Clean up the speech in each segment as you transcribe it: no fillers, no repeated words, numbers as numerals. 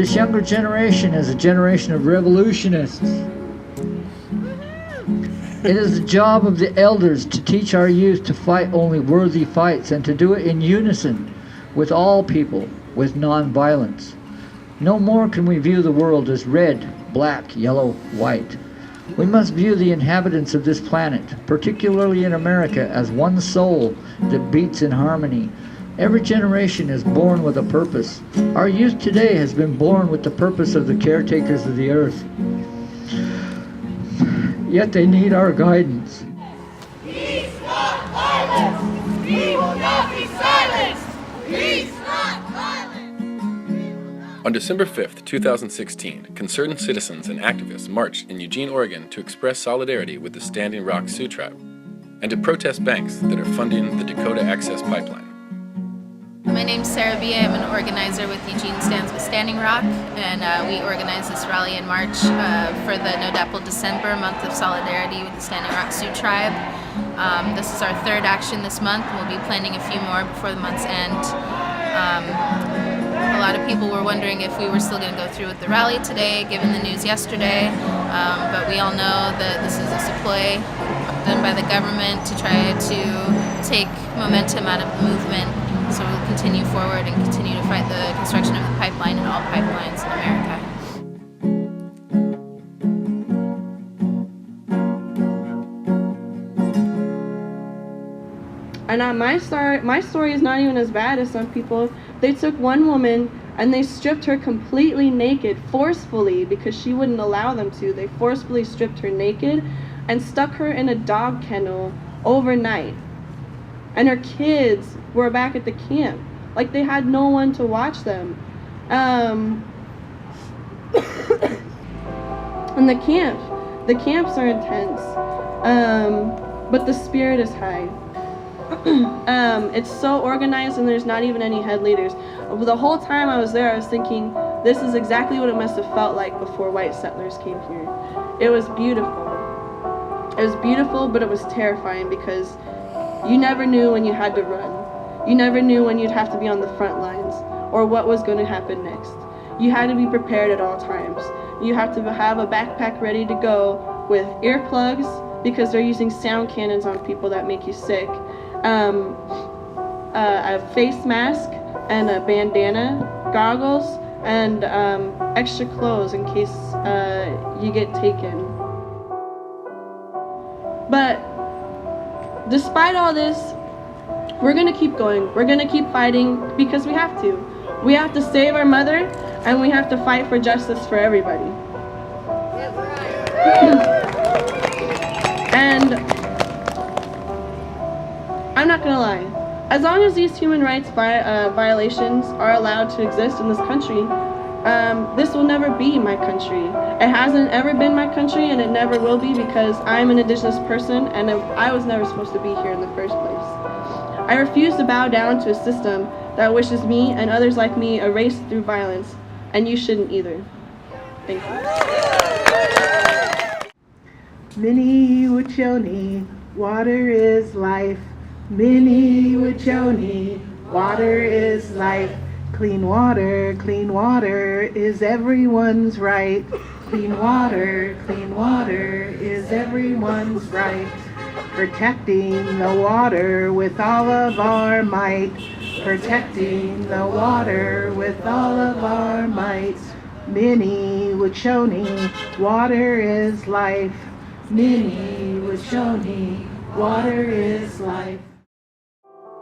This younger generation is a generation of revolutionists. It is the job of the elders to teach our youth to fight only worthy fights and to do it in unison with all people, with non-violence. No more can we view the world as red, black, yellow, white. We must view the inhabitants of this planet, particularly in America, as one soul that beats in harmony. Every generation is born with a purpose. Our youth today has been born with the purpose of the caretakers of the earth. Yet they need our guidance. Peace, not violence! We will not be silenced! Peace, not violence! On December 5th, 2016, concerned citizens and activists marched in Eugene, Oregon to express solidarity with the Standing Rock Sioux Tribe and to protest banks that are funding the Dakota Access Pipeline. My name's Sarah B. I'm an organizer with Eugene Stands with Standing Rock, and we organized this rally in March for the No DAPL December month of solidarity with the Standing Rock Sioux Tribe. This is our third action this month, and we'll be planning a few more before the month's end. A lot of people were wondering if we were still going to go through with the rally today, given the news yesterday, but we all know that this is a ploy done by the government to try to take momentum out of the movement. So we'll continue forward and continue to fight the construction of the pipeline and all pipelines in America. And my story is not even as bad as some people. They took one woman and they stripped her completely naked, forcefully, because she wouldn't allow them to. They forcefully stripped her naked and stuck her in a dog kennel overnight. And her kids were back at the camp. Like, they had no one to watch them. And the camps are intense. But the spirit is high. It's so organized and there's not even any head leaders. The whole time I was there, I was thinking, this is exactly what it must have felt like before white settlers came here. It was beautiful. It was beautiful, but it was terrifying because you never knew when you had to run. You never knew when you'd have to be on the front lines or what was going to happen next. You had to be prepared at all times. You have to have a backpack ready to go with earplugs because they're using sound cannons on people that make you sick. A face mask and a bandana, goggles, and extra clothes in case you get taken. But despite all this, we're going to keep going. We're going to keep fighting because we have to. We have to save our mother, and we have to fight for justice for everybody. And I'm not going to lie. As long as these human rights violations are allowed to exist in this country, this will never be my country. It hasn't ever been my country, and it never will be because I'm an indigenous person, and I was never supposed to be here in the first place. I refuse to bow down to a system that wishes me and others like me erased through violence, and you shouldn't either. Thank you. Mini Wachoni, water is life. Mini Wachoni, water is life. Clean water is everyone's right. Clean water is everyone's right. Protecting the water with all of our might. Protecting the water with all of our might. Mini Wachoni, water is life. Mini Wachoni, water is life.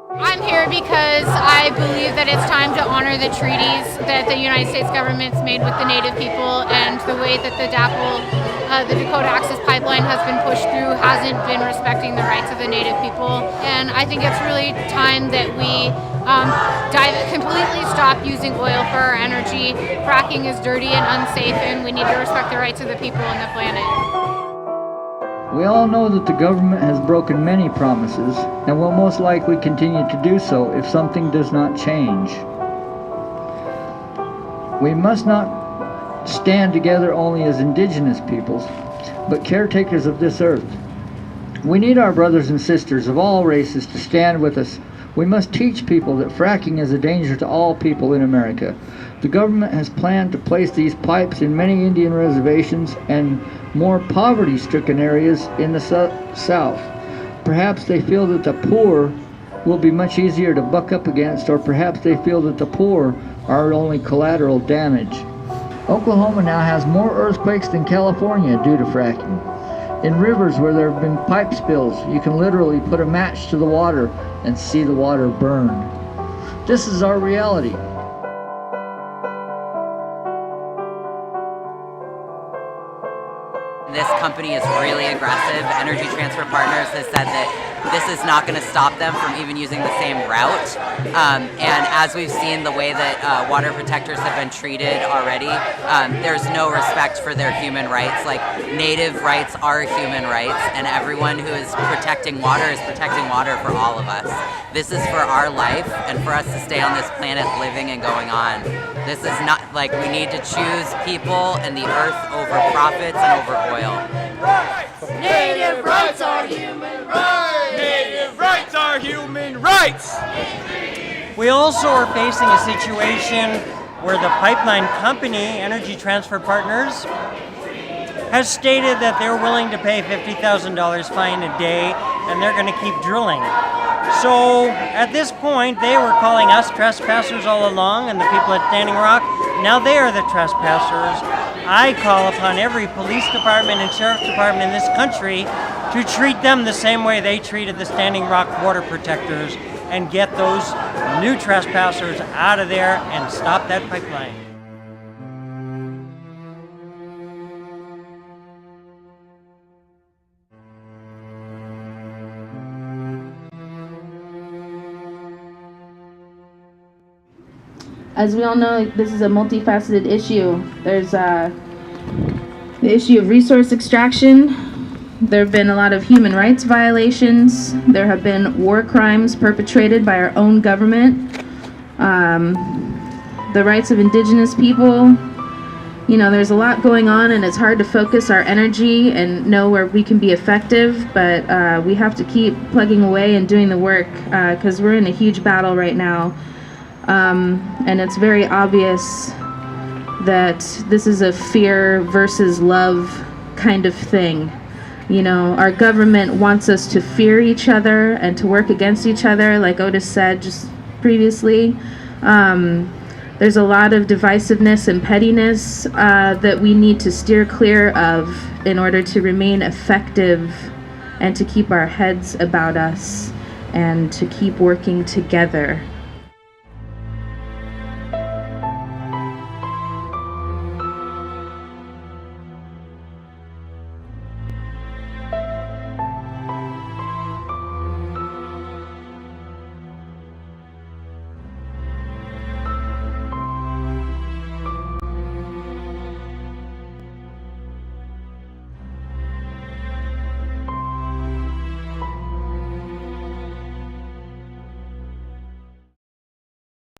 I'm here because I believe that it's time to honor the treaties that the United States government's made with the Native people, and the way that the DAPL, the Dakota Access Pipeline, has been pushed through hasn't been respecting the rights of the Native people. And I think it's really time that we completely stop using oil for our energy. Fracking is dirty and unsafe, and we need to respect the rights of the people on the planet. We all know that the government has broken many promises and will most likely continue to do so if something does not change. We must not stand together only as indigenous peoples, but caretakers of this earth. We need our brothers and sisters of all races to stand with us We must teach people that fracking is a danger to all people in America. The government has planned to place these pipes in many Indian reservations and more poverty-stricken areas in the South. Perhaps they feel that the poor will be much easier to buck up against, or perhaps they feel that the poor are only collateral damage. Oklahoma now has more earthquakes than California due to fracking. In rivers where there have been pipe spills, you can literally put a match to the water and see the water burn. This is our reality. This company is really aggressive. Energy Transfer Partners has said that this is not going to stop them from even using the same route. And as we've seen the way that water protectors have been treated already, there's no respect for their human rights. Like, native rights are human rights, and everyone who is protecting water is protecting water for all of us. This is for our life and for us to stay on this planet living and going on. This is not like we need to choose people and the earth over profits and over oil. Native rights are human rights! Native rights are human rights! We also are facing a situation where the pipeline company, Energy Transfer Partners, has stated that they're willing to pay $50,000 fine a day and they're going to keep drilling. So at this point, they were calling us trespassers all along, and the people at Standing Rock, now they are the trespassers. I call upon every police department and sheriff's department in this country to treat them the same way they treated the Standing Rock water protectors and get those new trespassers out of there and stop that pipeline. As we all know, this is a multifaceted issue. There's the issue of resource extraction. There have been a lot of human rights violations. There have been war crimes perpetrated by our own government. The rights of indigenous people. You know, there's a lot going on, and it's hard to focus our energy and know where we can be effective, but we have to keep plugging away and doing the work because we're in a huge battle right now. And it's very obvious that this is a fear versus love kind of thing. You know, our government wants us to fear each other and to work against each other, like Otis said just previously. There's a lot of divisiveness and pettiness that we need to steer clear of in order to remain effective and to keep our heads about us and to keep working together.